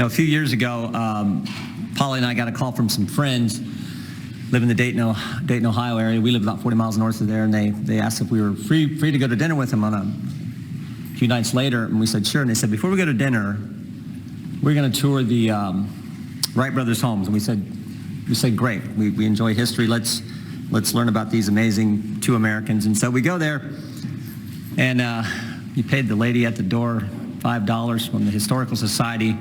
A few years ago, Polly and I got a call from some friends live in the Dayton, Ohio area. We live about 40 miles north of there, and they asked if we were free to go to dinner with them on a few nights later, and we said sure. And they said, before we go to dinner, we're going to tour the Wright brothers' homes. And we said great. We enjoy history. Let's learn about these amazing two Americans. And so we go there, and you paid the lady at the door $5 from the Historical Society,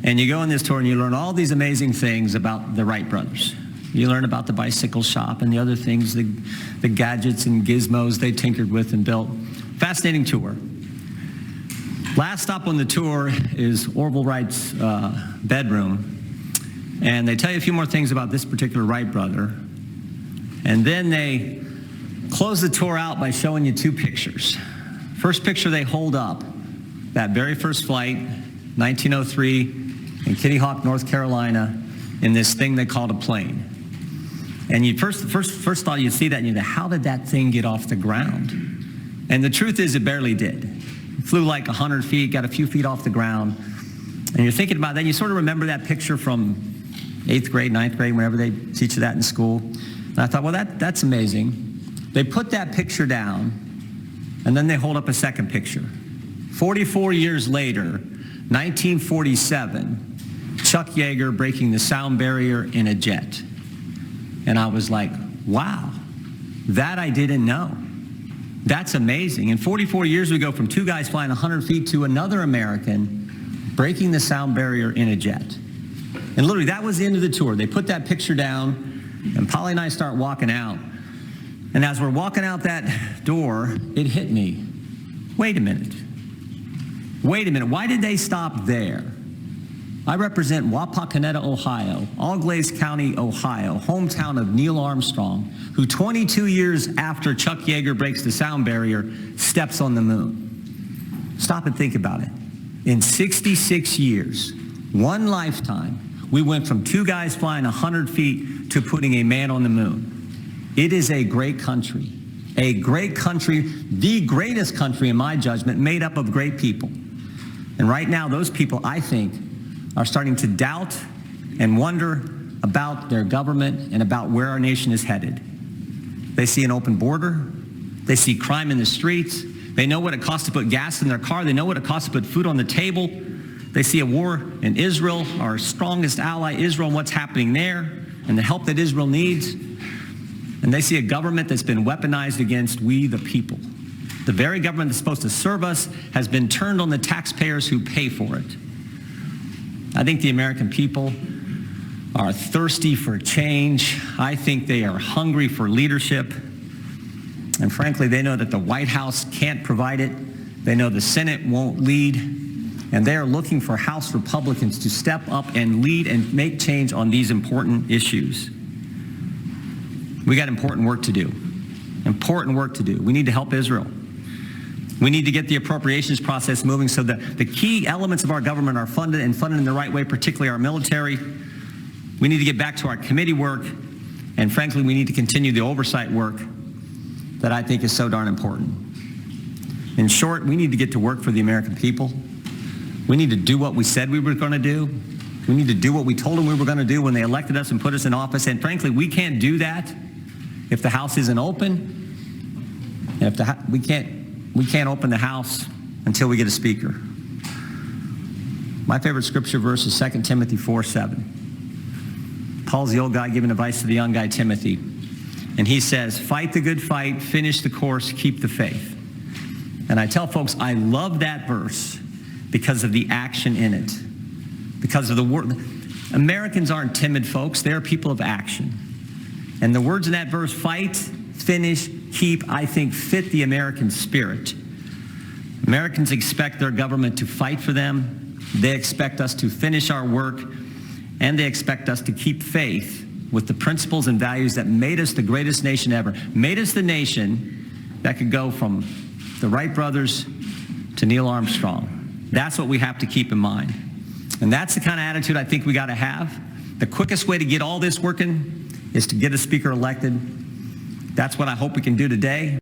and you go on this tour and you learn all these amazing things about the Wright brothers. You learn about the bicycle shop and the other things, the gadgets and gizmos they tinkered with and built. Fascinating tour. Last stop on the tour is Orville Wright's bedroom, and they tell you a few more things about this particular Wright brother, and then they close the tour out by showing you two pictures. First picture they hold up, that very first flight, 1903, in Kitty Hawk, North Carolina, in this thing they called a plane. And you first thought you'd see that and you'd say, how did that thing get off the ground? And the truth is it barely did. It flew like 100 feet, got a few feet off the ground. And you're thinking about that, you sort of remember that picture from 8th grade, 9th grade, whenever they teach you that in school. And I thought, well, that's amazing. They put that picture down, and then they hold up a second picture. 44 years later, 1947, Chuck Yeager breaking the sound barrier in a jet. And I was like, wow, that I didn't know. That's amazing. And 44 years we go from two guys flying 100 feet to another American breaking the sound barrier in a jet. And literally, that was the end of the tour. They put that picture down, and Polly and I start walking out. And as we're walking out that door, it hit me. Wait a minute. Why did they stop there? I represent Wapakoneta, Ohio, Auglaize County, Ohio, hometown of Neil Armstrong, who 22 years after Chuck Yeager breaks the sound barrier, steps on the moon. Stop and think about it. In 66 years, one lifetime, we went from two guys flying 100 feet to putting a man on the moon. It is a great country, the greatest country in my judgment, made up of great people. And right now, those people, I think, are starting to doubt and wonder about their government and about where our nation is headed. They see an open border. They see crime in the streets. They know what it costs to put gas in their car. They know what it costs to put food on the table. They see a war in Israel, our strongest ally, Israel, and what's happening there, and the help that Israel needs. And they see a government that's been weaponized against we, the people. The very government that's supposed to serve us has been turned on the taxpayers who pay for it. I think the American people are thirsty for change. I think they are hungry for leadership. And frankly, they know that the White House can't provide it. They know the Senate won't lead. And they are looking for House Republicans to step up and lead and make change on these important issues. We got important work to do. Important work to do. We need to help Israel. We need to get the appropriations process moving so that the key elements of our government are funded and funded in the right way, particularly our military. We need to get back to our committee work, and frankly, we need to continue the oversight work that I think is so darn important. In short, we need to get to work for the American people. We need to do what we said we were going to do. We need to do what we told them we were going to do when they elected us and put us in office, and frankly, we can't do that if the House isn't open. And if we can't open the House until we get a speaker. My favorite scripture verse is 2 Timothy 4:7. Paul's the old guy giving advice to the young guy, Timothy. And he says, fight the good fight, finish the course, keep the faith. And I tell folks, I love that verse because of the action in it. Because of the word. Americans aren't timid folks. They're people of action. And the words in that verse, fight, finish, keep, I think, fit the American spirit. Americans expect their government to fight for them. They expect us to finish our work, and they expect us to keep faith with the principles and values that made us the greatest nation ever, made us the nation that could go from the Wright brothers to Neil Armstrong. That's what we have to keep in mind. And that's the kind of attitude I think we got to have. The quickest way to get all this working is to get a speaker elected. That's what I hope we can do today.